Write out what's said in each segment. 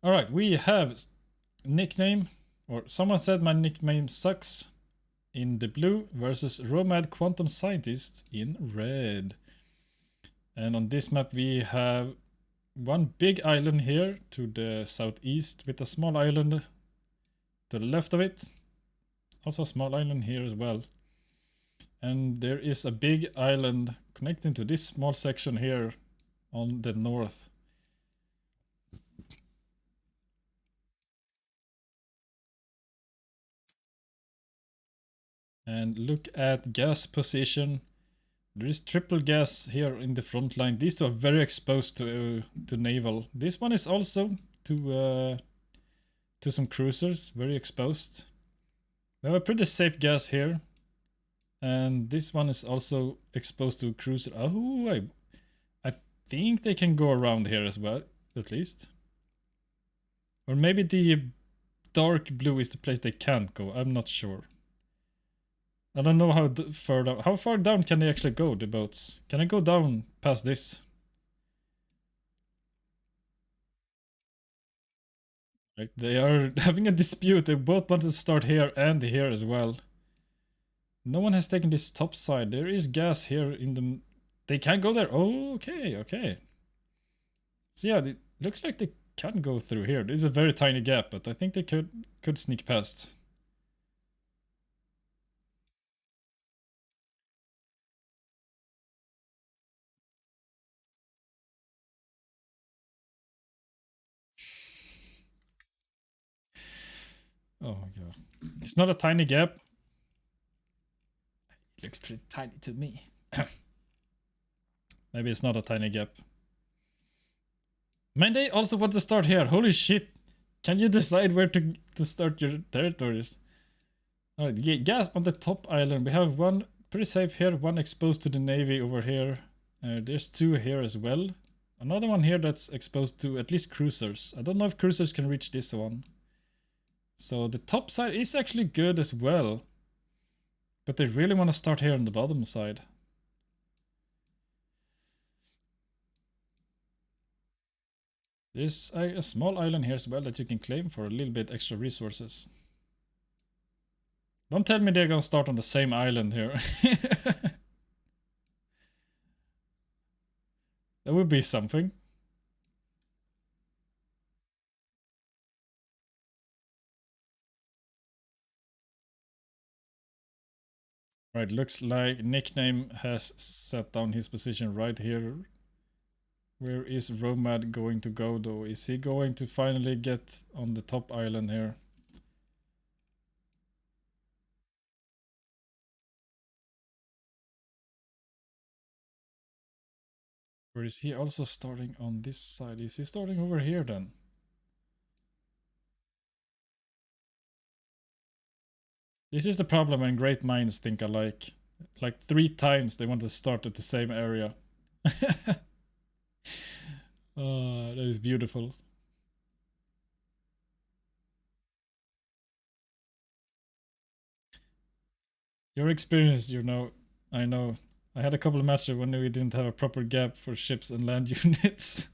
Alright, we have nickname, or someone said my nickname sucks in the blue versus Romad Quantum Scientist in red. And on this map we have one big island here to the southeast with a small island to the left of it. Also a small island here as well. And there is a big island connecting to this small section here on the north. And look at gas position. There is triple gas here in the front line. These two are very exposed to naval. This one is also to some cruisers, very exposed. We have a pretty safe gas here. And this one is also exposed to a cruiser. Oh, I think they can go around here as well, at least. Or maybe the dark blue is the place they can't go. I'm not sure. I don't know how far down. How far down can they actually go, the boats? Can I go down past this? Right, they are having a dispute. They both want to start here and here as well. No one has taken this top side. There is gas here in the... They can't go there. Oh, okay, okay. So yeah, it looks like they can go through here. There's a very tiny gap, but I think they could sneak past. Oh my god. It's not a tiny gap. It looks pretty tiny to me. Maybe it's not a tiny gap. Man, they also want to start here. Holy shit. Can you decide where to start your territories? Alright, gas on the top island. We have one pretty safe here, one exposed to the navy over here. There's two here as well. Another one here that's exposed to at least cruisers. I don't know if cruisers can reach this one. So the top side is actually good as well. But they really want to start here on the bottom side. There's a small island here as well that you can claim for a little bit extra resources. Don't tell me they're gonna start on the same island here. That would be something. Right, looks like Nickname has set down his position right here. Where is Romad going to go though? Is he going to finally get on the top island here? Or is he also starting on this side? Is he starting over here then? This is the problem when great minds think alike. Like 3 times they want to start at the same area. Oh, that is beautiful. Your experience, you know, I know. I had a couple of matches when we didn't have a proper gap for ships and land units.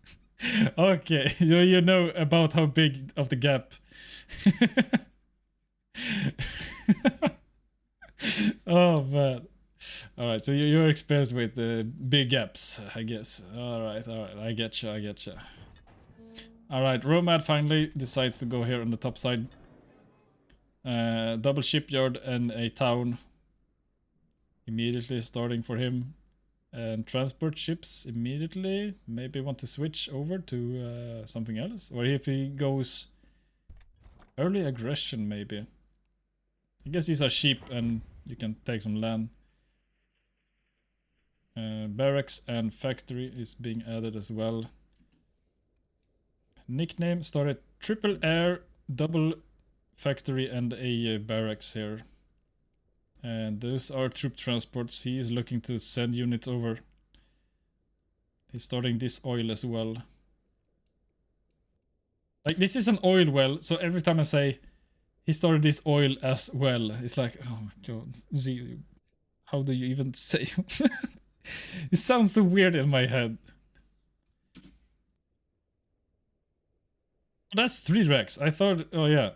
Okay, so you know about how big of the gap. Oh man. Alright, so you're experienced with big gaps, I guess. Alright, I get you, I get you. Alright, Romad finally decides to go here on the top side. Double shipyard and a town. Immediately starting for him. And transport ships immediately. Maybe want to switch over to something else. Or if he goes early aggression maybe. I guess these are sheep and you can take some land. Barracks and factory is being added as well. Nickname started triple air, double factory and a barracks here. And those are troop transports. He is looking to send units over. He's starting this oil as well. Like, this is an oil well, so every time I say he started this oil as well, it's like, oh my god, Z, how do you even say? It sounds so weird in my head. That's 3 Rex. I thought, oh yeah.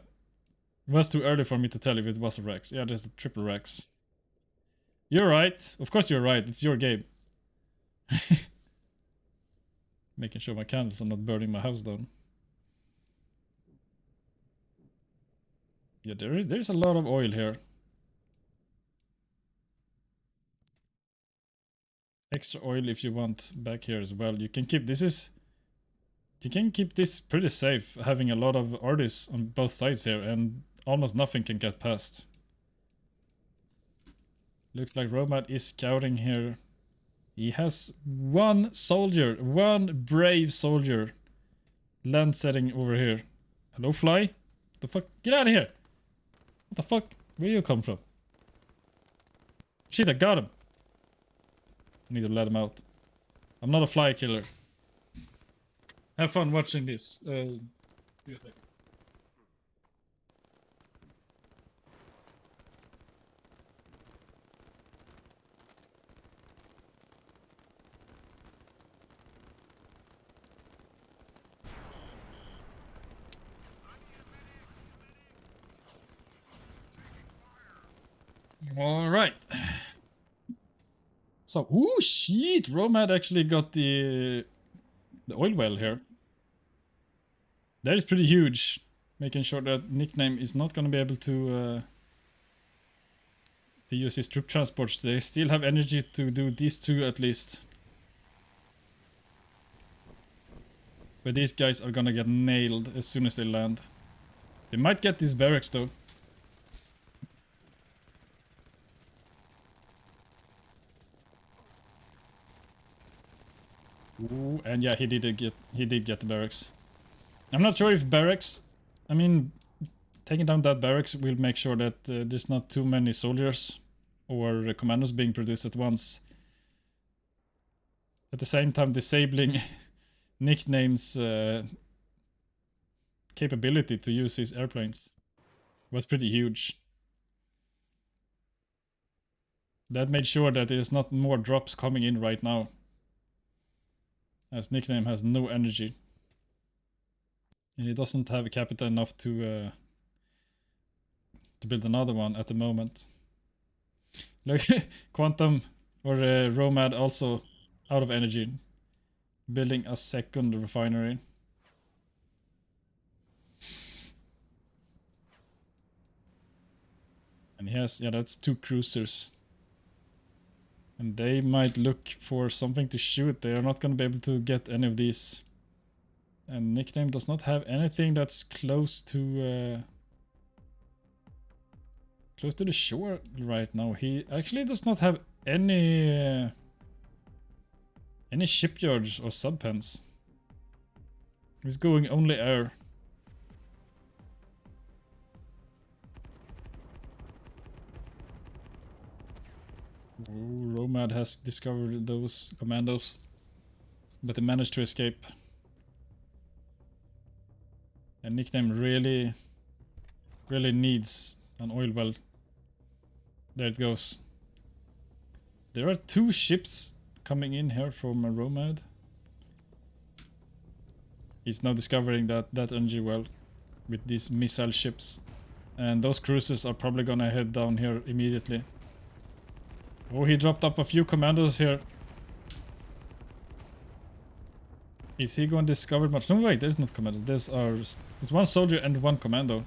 It was too early for me to tell if it was a Rex. Yeah, there's a triple Rex. You're right. Of course you're right. It's your game. Making sure my candles are not burning my house down. Yeah, there's a lot of oil here. Extra oil if you want back here as well. You can keep this pretty safe, having a lot of artists on both sides here, and almost nothing can get past. Looks like Romad is scouting here. He has one soldier, one brave soldier, land setting over here. Hello, fly? What the fuck? Get out of here! What the fuck? Where do you come from? Shit, I got him! I need to let him out. I'm not a fly killer. Have fun watching this. All right. So, ooh, shit! Romad actually got the oil well here. That is pretty huge. Making sure that Nickname is not going to be able to use his troop transports. They still have energy to do these two at least. But these guys are going to get nailed as soon as they land. They might get these barracks though. Ooh, and yeah, he did get the barracks. I'm not sure if barracks, I mean, taking down that barracks will make sure that there's not too many soldiers or commandos being produced at once. At the same time, disabling Nickname's capability to use his airplanes was pretty huge. That made sure that there's not more drops coming in right now, as Nickname has no energy. And he doesn't have capital enough to build another one at the moment. Look, Quantum or Romad also out of energy. Building a second refinery. And he has, yeah, that's 2 cruisers. And they might look for something to shoot. They are not going to be able to get any of these. And Nickname does not have anything that's close to the shore right now. He actually does not have any shipyards or subpens. He's going only air. Oh, Romad has discovered those commandos, but they managed to escape. And Nickname really needs an oil well. There it goes. There are 2 ships coming in here from Romad. He's now discovering that energy well with these missile ships. And those cruisers are probably gonna head down here immediately. Oh, he dropped up a few commandos here. Is he going to discover much? No, wait, there's not commandos. There's 1 soldier and 1 commando.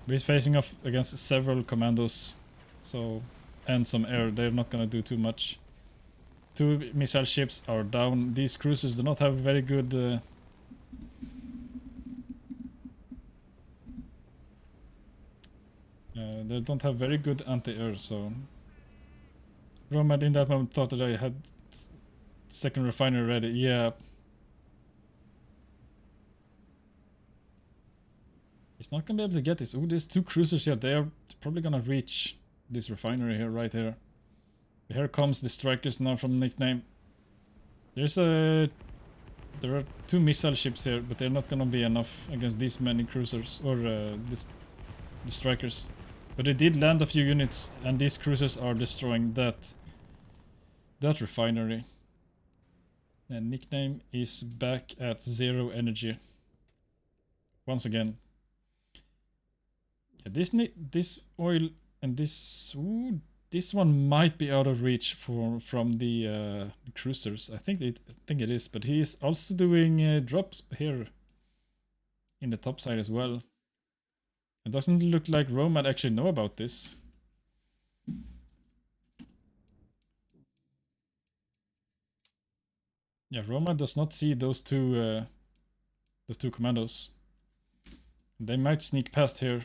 But he's facing off against several commandos. So, and some air. They're not gonna do too much. 2 missile ships are down. These cruisers do not have very good they don't have very good anti-air, so Romad in that moment thought that I had second refinery ready. Yeah. He's not gonna be able to get this. Oh, there's 2 cruisers here. They are probably gonna reach this refinery here, right here. Here comes the strikers now from Nickname. There are 2 missile ships here, but they're not gonna be enough against these many cruisers or the strikers. But they did land a few units, and these cruisers are destroying that refinery. And Nickname is back at 0 energy. once again. Yeah, this oil and this this one might be out of reach from the cruisers. I think it is, but he is also doing drops here in the top side as well. It doesn't look like Romad actually know about this. Yeah, Romad does not see those two commandos. They might sneak past here.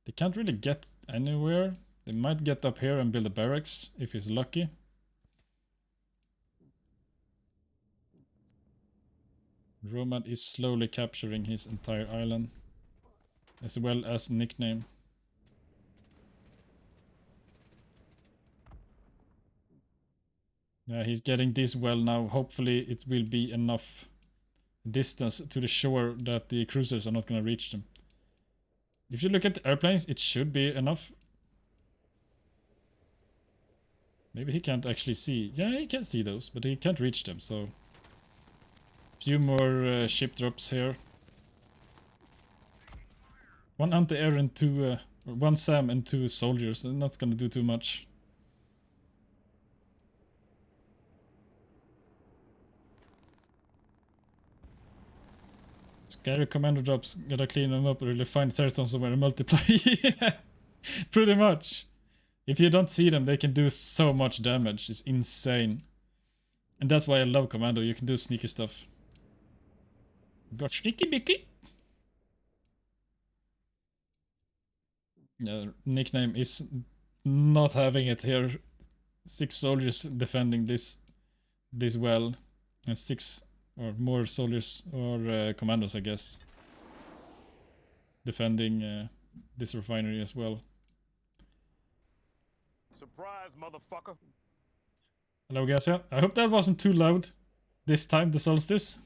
They can't really get anywhere. They might get up here and build a barracks if he's lucky. Romad is slowly capturing his entire island, as well as Nickname. Yeah, he's getting this well now. Hopefully it will be enough distance to the shore that the cruisers are not going to reach them. If you look at the airplanes, it should be enough. Maybe he can't actually see. Yeah, he can see those, but he can't reach them, so... Few more ship drops here. One anti-air and two... one SAM and two soldiers. They're not gonna do too much. Scary commander drops. Gotta clean them up or really find territory somewhere and multiply. Yeah, pretty much. If you don't see them, they can do so much damage. It's insane. And that's why I love Commando. You can do sneaky stuff. Got sneaky bicky. Yeah, Nickname is not having it here. 6 soldiers defending this well. And 6 or more soldiers or commandos, I guess. Defending this refinery as well. Surprise, motherfucker. Hello guys, yeah. I hope that wasn't too loud this time, the solstice.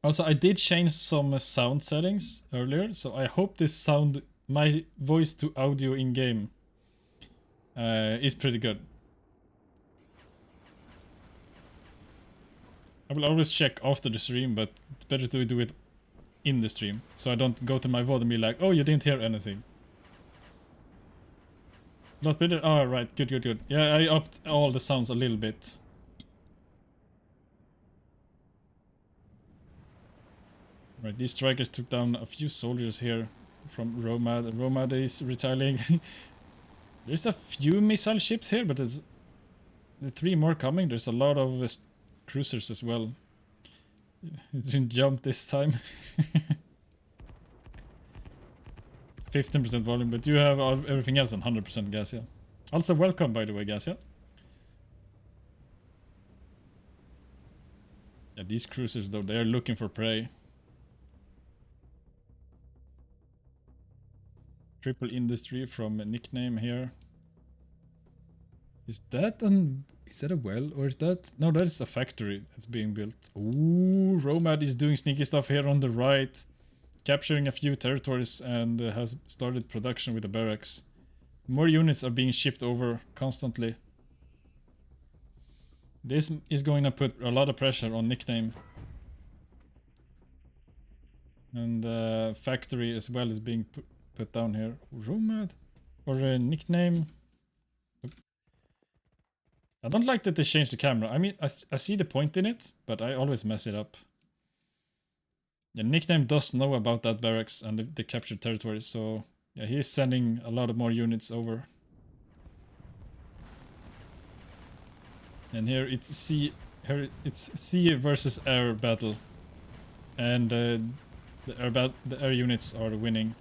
Also, I did change some sound settings earlier, so I hope this sound, my voice to audio in game, is pretty good. I will always check after the stream, but it's better to do it in the stream, so I don't go to my VOD and be like, oh, you didn't hear anything. Not better? Oh, right, good. Yeah, I upped all the sounds a little bit. Right, these strikers took down a few soldiers here from Romad. Romad is retaliating. There's a few missile ships here, but there's the 3 more coming. There's a lot of cruisers as well. It didn't jump this time. 15% volume, but you have everything else on 100% gas, yeah. Also, welcome, by the way, gas, yeah. Yeah, these cruisers, though, they are looking for prey. Triple industry from a Nickname here. Is that a well, or is that... No, that is a factory that's being built. Ooh, Romad is doing sneaky stuff here on the right. Capturing a few territories and has started production with the barracks. More units are being shipped over constantly. This is going to put a lot of pressure on Nickname. And factory as well is being put down here. Romad? Or Nickname? I don't like that they changed the camera. I mean, I see the point in it, but I always mess it up. Yeah, Nickname does know about that barracks and the captured territories, so yeah, he is sending a lot of more units over. And here it's sea versus air battle, and the air units are winning.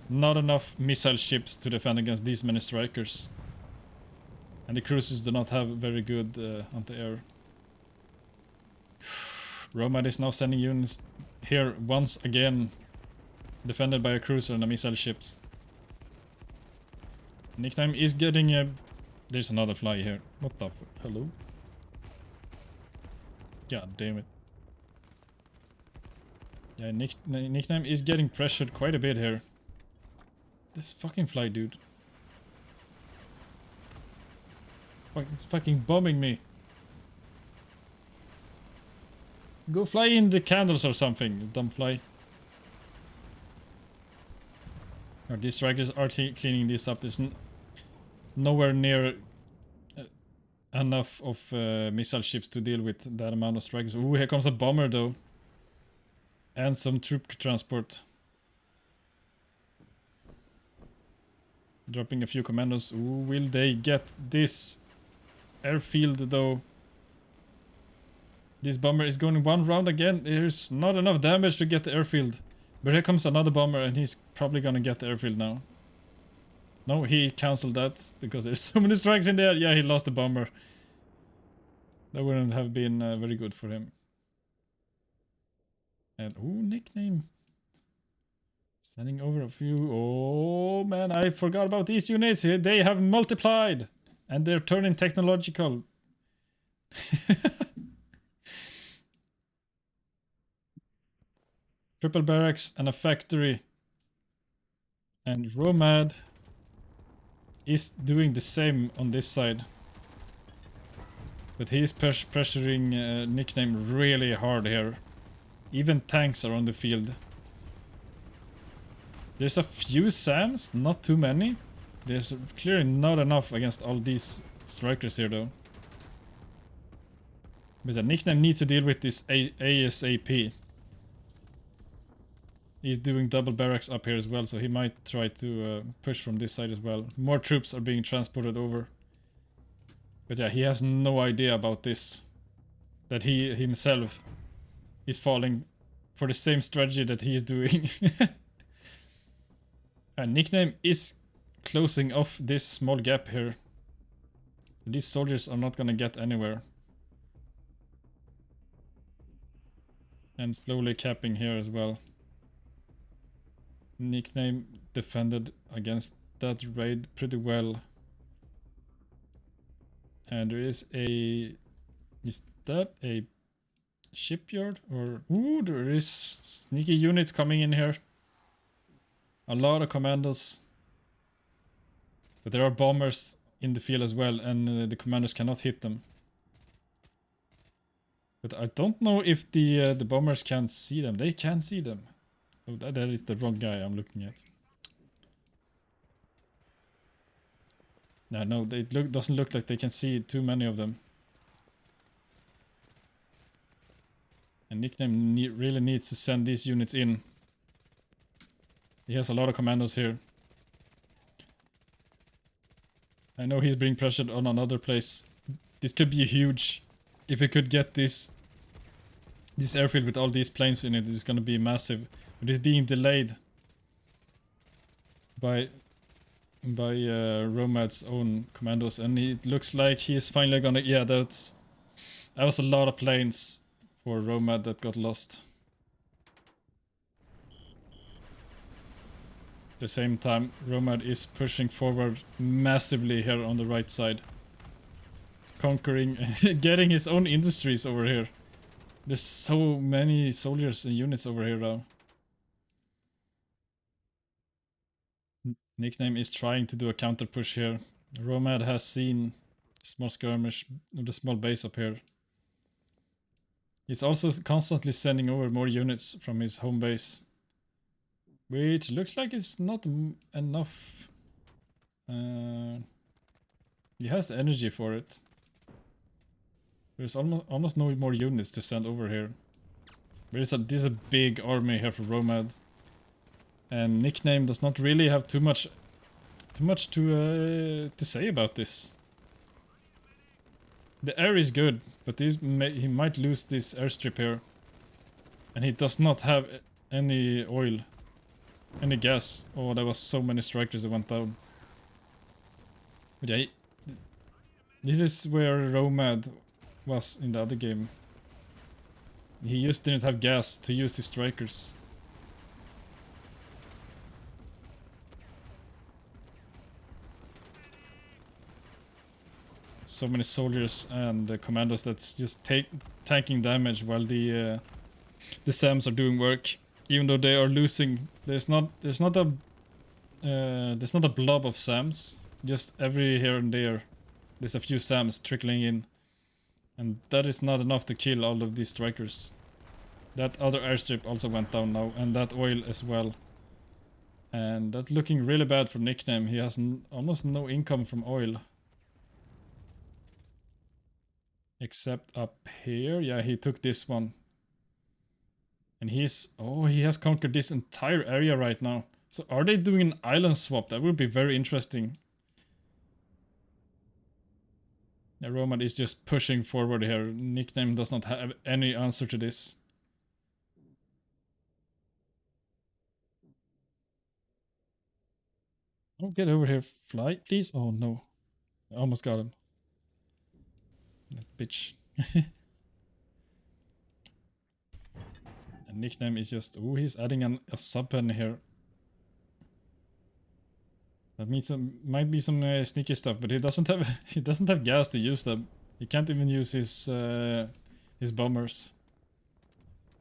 Not enough missile ships to defend against these many strikers, and the cruisers do not have very good anti-air. Romad is now sending units here once again, defended by a cruiser and a missile ships. Nickname is getting a... There's another fly here. What the fuck? Hello? God damn it. Yeah, Nickname is getting pressured quite a bit here. This fucking fly, dude. Fuck, it's fucking bombing me. Go fly in the candles or something, you dumb fly. Or these strikers are cleaning this up. There's nowhere near enough of missile ships to deal with that amount of strikers. Ooh, here comes a bomber though. And some troop transport. Dropping a few commandos. Ooh, will they get this airfield though? This bomber is going one round again. There's not enough damage to get the airfield. But here comes another bomber and he's probably gonna get the airfield now. No, he cancelled that because there's so many strikes in there. Yeah, he lost the bomber. That wouldn't have been very good for him. And ooh, nickname. Standing over a few. Oh man, I forgot about these units. They have multiplied. And they're turning technological. Triple barracks and a factory. And Romad is doing the same on this side. But he's pressuring Nickname really hard here. Even tanks are on the field. There's a few SAMs, not too many. There's clearly not enough against all these strikers here though. Because a Nickname needs to deal with this ASAP. He's doing double barracks up here as well, so he might try to push from this side as well. More troops are being transported over. But yeah, he has no idea about this. That he himself is falling for the same strategy that he's doing. And Nickname is closing off this small gap here. These soldiers are not gonna get anywhere. And slowly capping here as well. Nickname defended against that raid pretty well. And there is a... Is that a shipyard? Or... Ooh, there is sneaky units coming in here. A lot of commandos. But there are bombers in the field as well, and the commanders cannot hit them. But I don't know if the bombers can see them. They can see them. Oh, that is the wrong guy I'm looking at. No, it doesn't look like they can see too many of them. And Nickname really needs to send these units in. He has a lot of commandos here. I know he's being pressured on another place. This could be huge. If he could get this airfield with all these planes in it, it's gonna be massive. But it's being delayed by Romad's own commandos, and it looks like he's finally gonna... Yeah, that was a lot of planes for Romad that got lost. At the same time, Romad is pushing forward massively here on the right side. Conquering, getting his own industries over here. There's so many soldiers and units over here now. Nickname is trying to do a counter push here. Romad has seen small skirmish, the small base up here. He's also constantly sending over more units from his home base. Which looks like it's not enough. He has the energy for it. There's almost no more units to send over here. But this is a big army here for Romad. And Nickname does not really have too much to say about this. The air is good, but he might lose this airstrip here. And he does not have any oil. Any gas. Oh, there was so many strikers that went down. But yeah, this is where Romad was in the other game. He just didn't have gas to use his strikers. So many soldiers and commandos that's just tanking damage while the SAMs are doing work. Even though they are losing, there's not a blob of SAMs. Just every here and there, there's a few SAMs trickling in, and that is not enough to kill all of these strikers. That other airstrip also went down now, and that oil as well. And that's looking really bad for Nickname. He has almost no income from oil. Except up here. Yeah, he took this one. And he's... Oh, he has conquered this entire area right now. So are they doing an island swap? That would be very interesting. Yeah, Roman is just pushing forward here. Nickname does not have any answer to this. Oh, get over here, fly, please. Oh no. I almost got him. That bitch. And Nickname is just... Oh, he's adding a sub-pen here. That means might be some sneaky stuff, but he doesn't have gas to use them. He can't even use his bombers.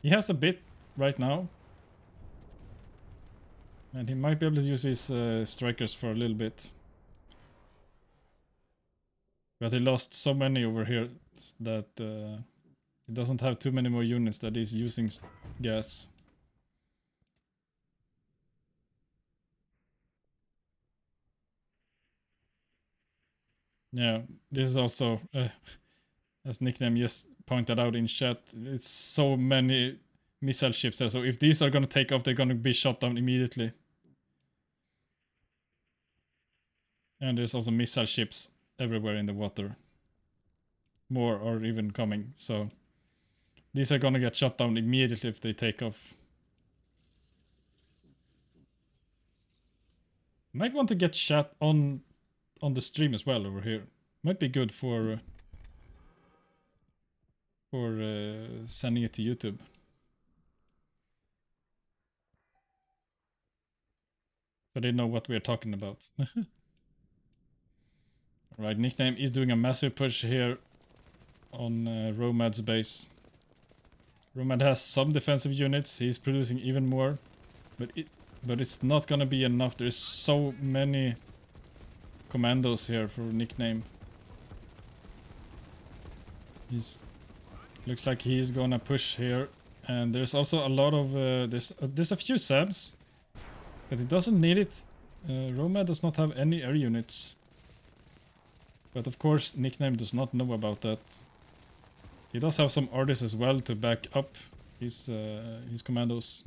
He has a bit right now, and he might be able to use his strikers for a little bit. But he lost so many over here that he doesn't have too many more units that he's using gas. Yeah, this is also, as Nickname just pointed out in chat, it's so many missile ships there. So if these are going to take off, they're going to be shot down immediately. And there's also missile ships everywhere in the water. More are even coming. So these are going to get shot down immediately if they take off. Might want to get chat on the stream as well over here. Might be good for sending it to YouTube. So they know what we're talking about. Right, Nickname is doing a massive push here on Romad's base. Romad has some defensive units. He's producing even more, but it's not gonna be enough. There's so many commandos here for Nickname. Looks like he's gonna push here, and there's also a lot of there's a few SABs, but he doesn't need it. Romad does not have any air units, but of course Nickname does not know about that. He does have some artists as well to back up his commandos.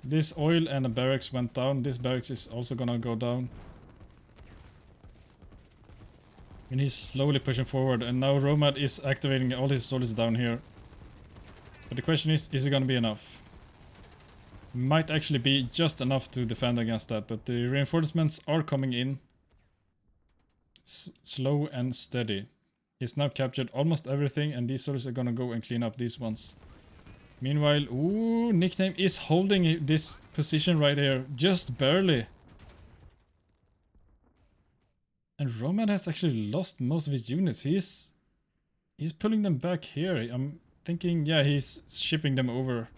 This oil and a barracks went down. This barracks is also gonna go down. And he's slowly pushing forward, and now Romad is activating all his soldiers down here. But the question is it gonna be enough? Might actually be just enough to defend against that, but the reinforcements are coming in. Slow and steady. He's now captured almost everything, and these soldiers are gonna go and clean up these ones. Meanwhile, ooh, Nickname is holding this position right here, just barely. And Romad has actually lost most of his units. He's pulling them back here. I'm thinking, yeah, he's shipping them over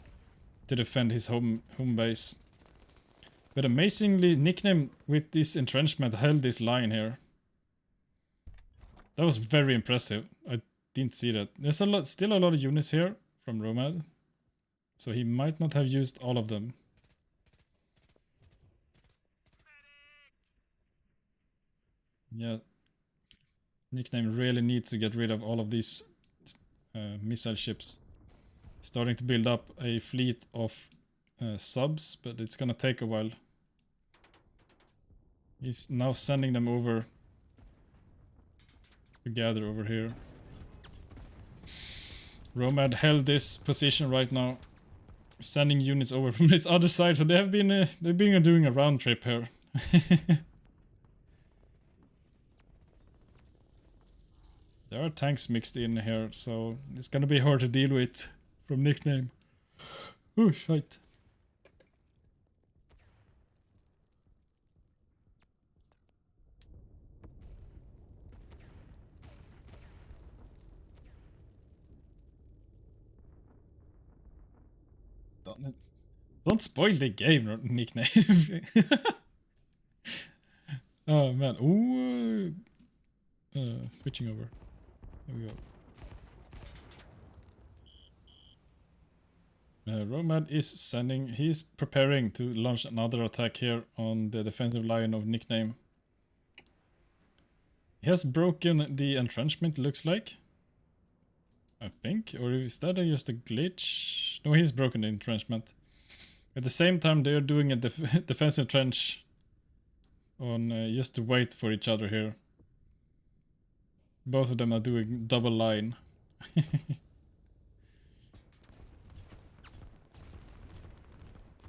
to defend his home base. But amazingly, Nickname with this entrenchment held this line here. That was very impressive. I didn't see that. There's still a lot of units here from Romad, so he might not have used all of them. Yeah, Nickname really needs to get rid of all of these missile ships. Starting to build up a fleet of subs, but it's gonna take a while. He's now sending them over to gather over here. Romad held this position right now, sending units over from its other side. So they've been doing a round trip here. There are tanks mixed in here, so it's gonna be hard to deal with from Nickname. Oh shit. Don't spoil the game, Nickname. Oh man. Ooh. Switching over. There we go. Romad is sending, he's preparing to launch another attack here on the defensive line of Nickname. He has broken the entrenchment, looks like. I think, or is that just a glitch? No, he's broken the entrenchment. At the same time, they're doing a defensive trench on just to wait for each other here. Both of them are doing double line.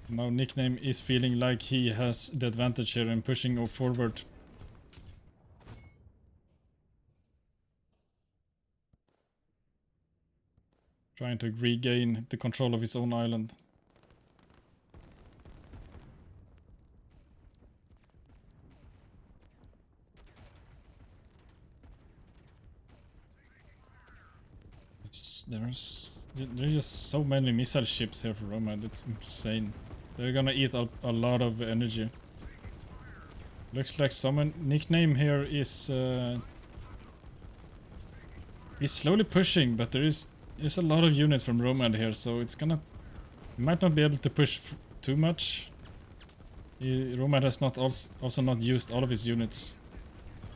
Now Nickname is feeling like he has the advantage here and pushing forward. Trying to regain the control of his own island. There's just so many missile ships here for Romad, it's insane. They're gonna eat up a lot of energy. Looks like someone Nickname here is he's slowly pushing, but there's a lot of units from Romad here, so it's gonna might not be able to push too much. Romad has not also not used all of his units,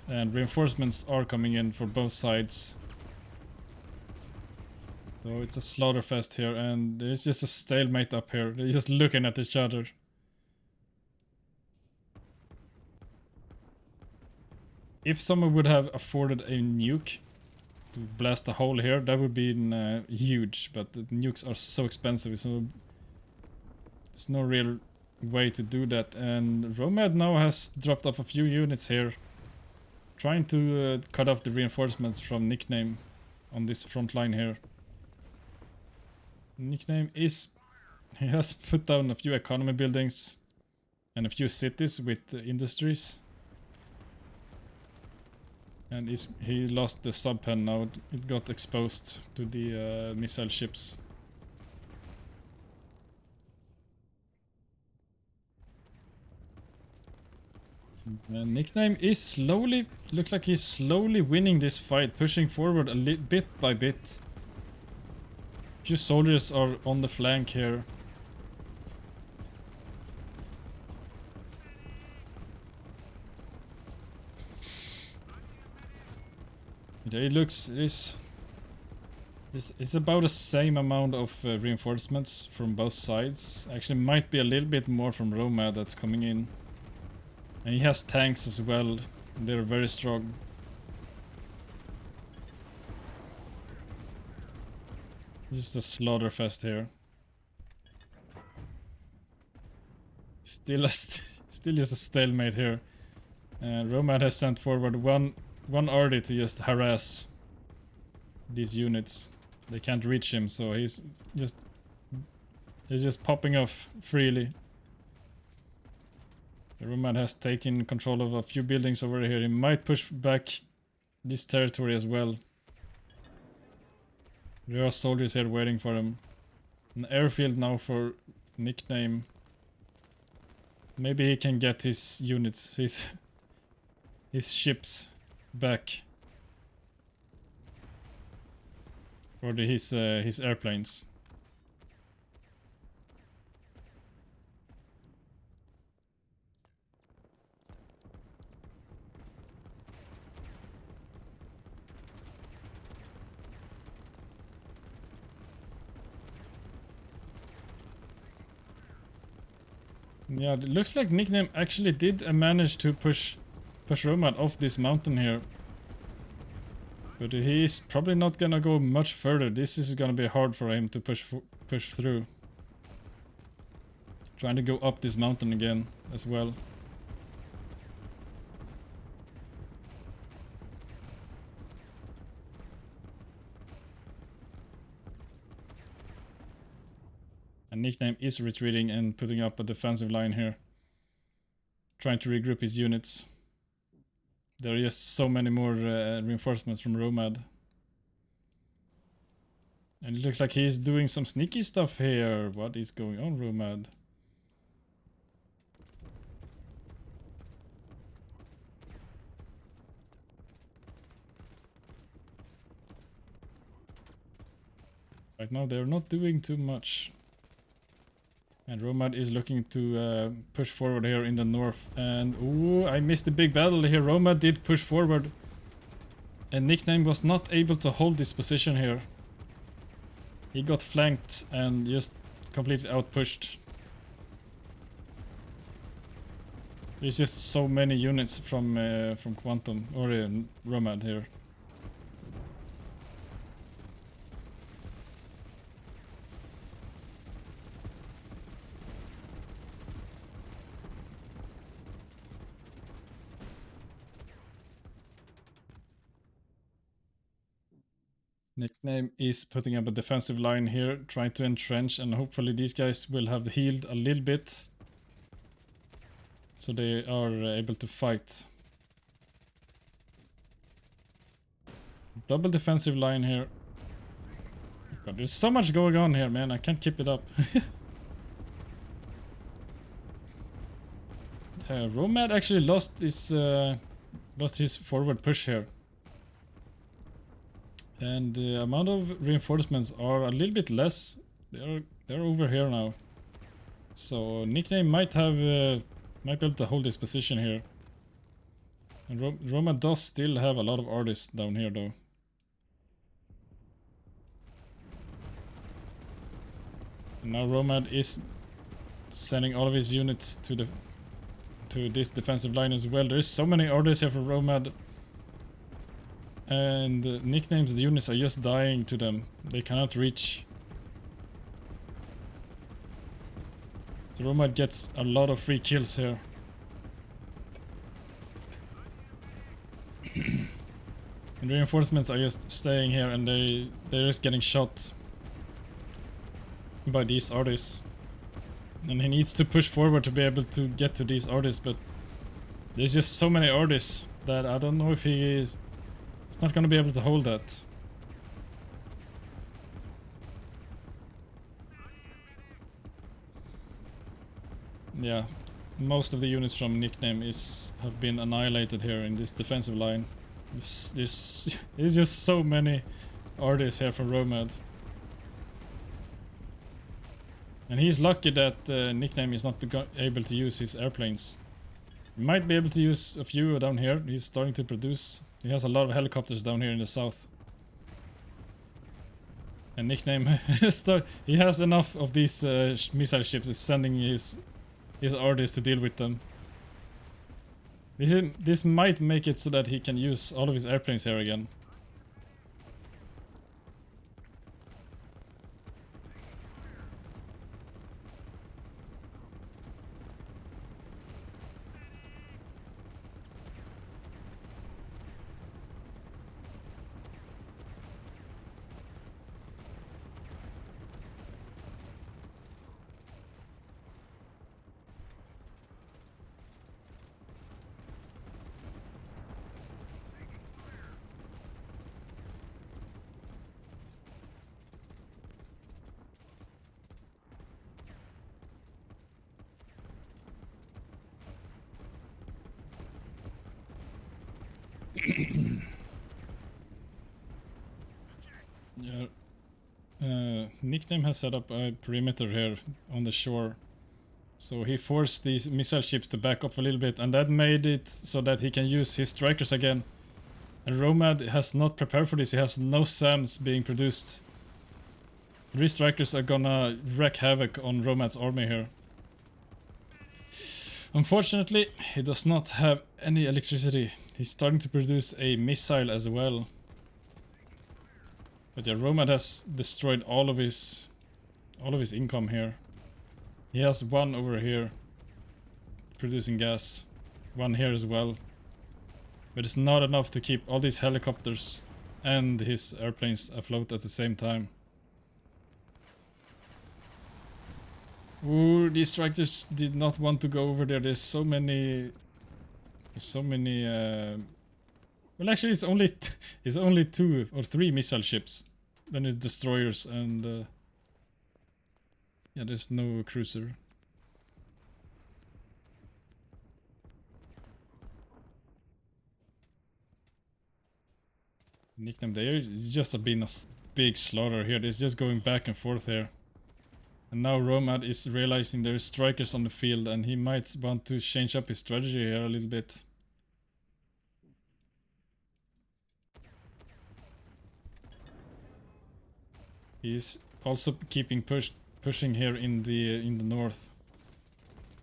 and reinforcements are coming in for both sides. So it's a slaughterfest here, and there's just a stalemate up here. They're just looking at each other. If someone would have afforded a nuke to blast a hole here, that would be huge, but the nukes are so expensive, so there's no real way to do that. And Romad now has dropped off a few units here, trying to cut off the reinforcements from Nickname on this front line here. Nickname is, he has put down a few economy buildings and a few cities with industries. And he lost the subpen now, it got exposed to the missile ships. Nickname is slowly, looks like he's slowly winning this fight, pushing forward a bit by bit. Few soldiers are on the flank here. It looks it's about the same amount of reinforcements from both sides. Actually, might be a little bit more from Romad that's coming in, and he has tanks as well. They're very strong. This is a slaughterfest here. Still just a stalemate here. Romad has sent forward one arty to just harass these units. They can't reach him, so he's just popping off freely. Romad has taken control of a few buildings over here. He might push back this territory as well. There are soldiers here waiting for him. An airfield now for Nickname. Maybe he can get his units, his ships back. Or his airplanes. Yeah, it looks like Nickname actually did manage to push Romad off this mountain here. But he's probably not gonna go much further. This is gonna be hard for him to push through. Trying to go up this mountain again as well. And Nickname is retreating and putting up a defensive line here. Trying to regroup his units. There are just so many more reinforcements from Romad. And it looks like he's doing some sneaky stuff here. What is going on, Romad? Right now they're not doing too much. And Romad is looking to push forward here in the north. And ooh, I missed the big battle here. Romad did push forward. And Nickname was not able to hold this position here. He got flanked and just completely outpushed. There's just so many units from Quantum or Romad here. Nickname is putting up a defensive line here, trying to entrench, and hopefully these guys will have healed a little bit. So they are able to fight. Double defensive line here. God, there's so much going on here, man. I can't keep it up. Romad actually lost his forward push here. And the amount of reinforcements are a little bit less. They're over here now. So Nickname might be able to hold this position here. And Roma does still have a lot of artists down here though. And now Romad is sending all of his units to this defensive line as well. There's so many artists here for Romad. And Nickname's units are just dying to them. They cannot reach. So Romad gets a lot of free kills here. And reinforcements are just staying here and they're just getting shot by these artists. And he needs to push forward to be able to get to these artists, but there's just so many artists that I don't know if he's not gonna be able to hold that. Yeah, most of the units from Nickname have been annihilated here in this defensive line. There's just so many artists here from Romad. And he's lucky that Nickname is not able to use his airplanes. He might be able to use a few down here. He's starting to produce. He has a lot of helicopters down here in the south. And Nickname, he has enough of these missile ships. Is sending his artists to deal with them. This might make it so that he can use all of his airplanes here again. Yeah, Nickname has set up a perimeter here on the shore. So he forced these missile ships to back up a little bit, and that made it so that he can use his strikers again. And Romad has not prepared for this. He has no SAMs being produced. These strikers are gonna wreak havoc on Romad's army here. Unfortunately, he does not have any electricity. He's starting to produce a missile as well. But yeah, Romad has destroyed all of his income here. He has one over here producing gas, one here as well. But it's not enough to keep all these helicopters and his airplanes afloat at the same time. Ooh, these strikers did not want to go over there. There's so many. Well, actually, it's only 2 or 3 missile ships. Then it's destroyers and yeah, there's no cruiser. Nickname there. It's just been a big slaughter here. It's just going back and forth here. And now Romad is realizing there's strikers on the field and he might want to change up his strategy here a little bit. He's also keeping pushing here in the north.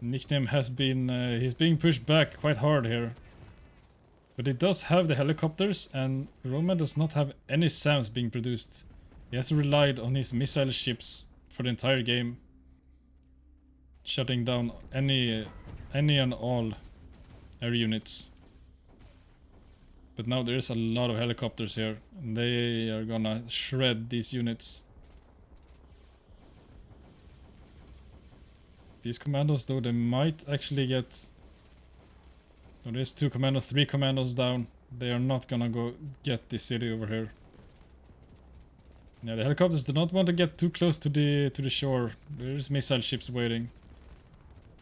Nickname has been he's being pushed back quite hard here. But it does have the helicopters and Roma does not have any SAMs being produced. He has relied on his missile ships for the entire game, shutting down any and all air units. But now there's a lot of helicopters here and they are gonna shred these units. These commandos though, they might actually get... No, there's 2 commandos, 3 commandos down. They are not gonna go get the city over here. Yeah, the helicopters do not want to get too close to the shore. There's missile ships waiting.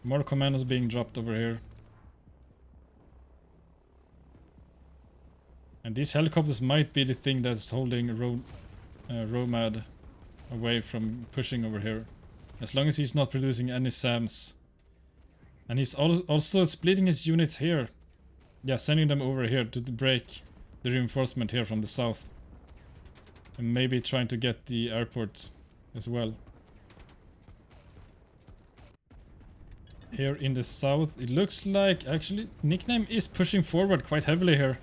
More commandos being dropped over here. And these helicopters might be the thing that's holding Romad away from pushing over here. As long as he's not producing any SAMs. And he's also splitting his units here. Yeah, sending them over here to break the reinforcement here from the south. And maybe trying to get the airport as well. Here in the south, it looks like actually Nickname is pushing forward quite heavily here.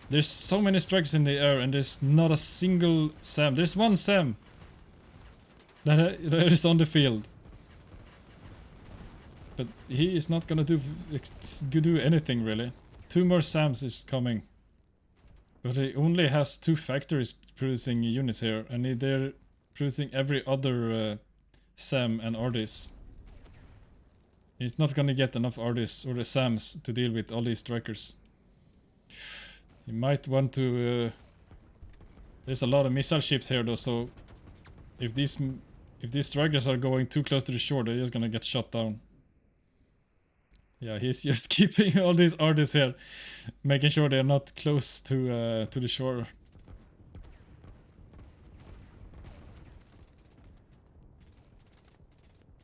There's so many strikes in the air and there's not a single SAM. There's one SAM that is on the field. But he is not gonna do anything really. 2 more SAMs is coming. But he only has 2 factories producing units here. And they're producing every other SAM and Ardis. He's not gonna get enough Ardis or the SAMs to deal with all these strikers. He might want to... there's a lot of missile ships here though, so... If these strikers are going too close to the shore, they're just gonna get shot down. Yeah, he's just keeping all these Ardis here, making sure they're not close to the shore.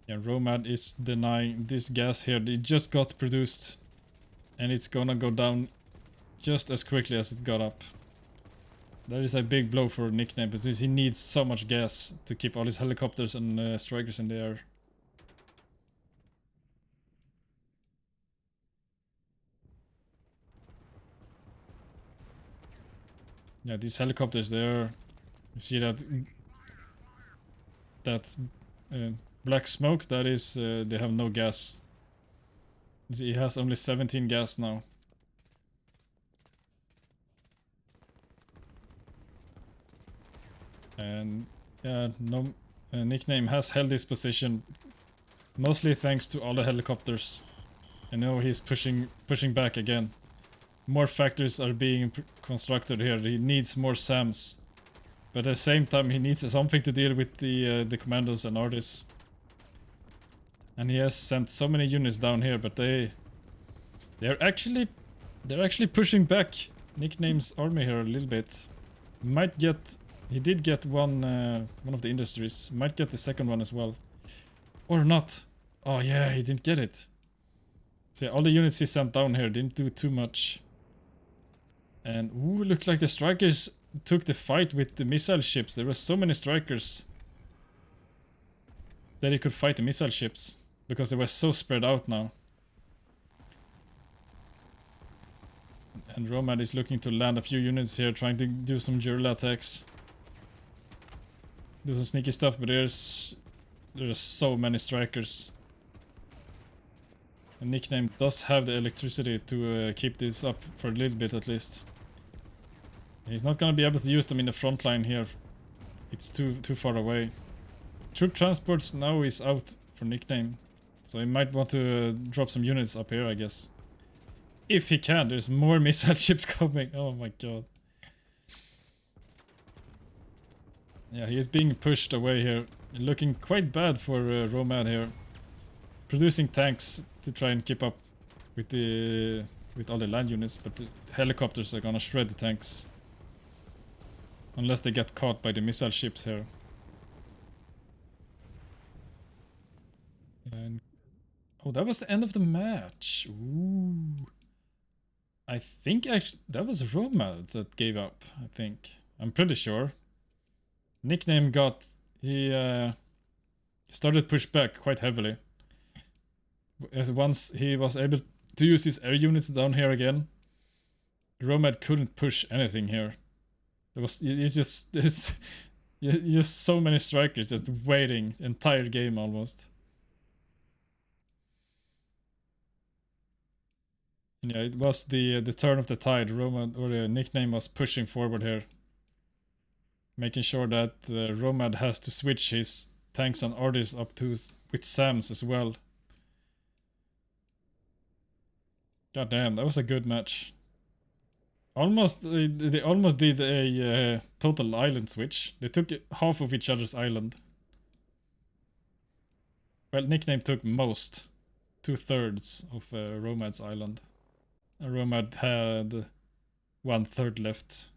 Yeah, Romad is denying this gas here. It just got produced, and it's gonna go down just as quickly as it got up. That is a big blow for Nickname because he needs so much gas to keep all his helicopters and strikers in the air. Yeah, these helicopters there, you see that black smoke, that is they have no gas. He has only 17 gas now. And yeah, no Nickname has held his position mostly thanks to all the helicopters. And now he's pushing back again. More factories are being constructed here. He needs more SAMs, but at the same time he needs something to deal with the commandos and Ardis. And he has sent so many units down here, but they're actually pushing back Nickname's army here a little bit. Might get... He did get one of the industries. Might get the second one as well. Or not. Oh yeah, he didn't get it. So yeah, all the units he sent down here didn't do too much. And ooh, looked like the strikers took the fight with the missile ships. There were so many strikers that he could fight the missile ships. Because they were so spread out now. And Romad is looking to land a few units here, trying to do some guerrilla attacks. Do some sneaky stuff, but there's so many strikers. And Nickname does have the electricity to keep this up for a little bit at least. He's not gonna be able to use them in the front line here. It's too far away. Troop transports now is out for Nickname. So he might want to drop some units up here, I guess. If he can, there's more missile ships coming. Oh my god. Yeah, he is being pushed away here. Looking quite bad for Romad here. Producing tanks to try and keep up with all the land units, but the helicopters are gonna shred the tanks. Unless they get caught by the missile ships here. that was the end of the match. Ooh. I think actually that was Romad that gave up, I think. I'm pretty sure. Nickname got... He started push back quite heavily. As once he was able to use his air units down here again, Romad couldn't push anything here. It's just so many strikers just waiting entire game almost. And yeah, it was the turn of the tide. Romad, or the Nickname, was pushing forward here, making sure that Romad has to switch his tanks and artists up to with Sam's as well. God damn, that was a good match. Almost, they almost did a total island switch. They took half of each other's island. Well, Nickname took most, 2/3 of Romad's island. And Romad had 1/3 left.